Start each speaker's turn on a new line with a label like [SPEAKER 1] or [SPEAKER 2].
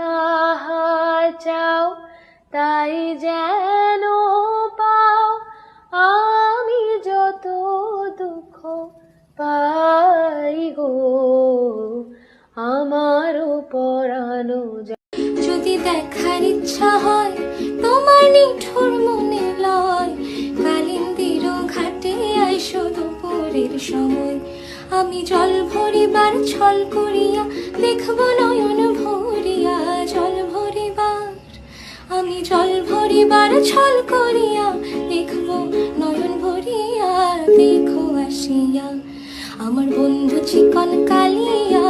[SPEAKER 1] যাহা চাও তাই যেন পাও, আমি যত দুঃখ পাই গো আমারও পরানো।
[SPEAKER 2] যদি দেখার ইচ্ছা হয় তোমার নিঠুর মনে লয়, কালিন্দির ঘাটে আইসো দুপুরের সময়। আমি জল ভরিবার ছল করিয়া দেখব নয়ন ভরিয়া, জল ভরিবার আমি জল ভরিবার ছল করিয়া দেখব নয়ন ভরিয়া। দেখো আসিয়া আমার বন্ধু চিকন কালিয়া,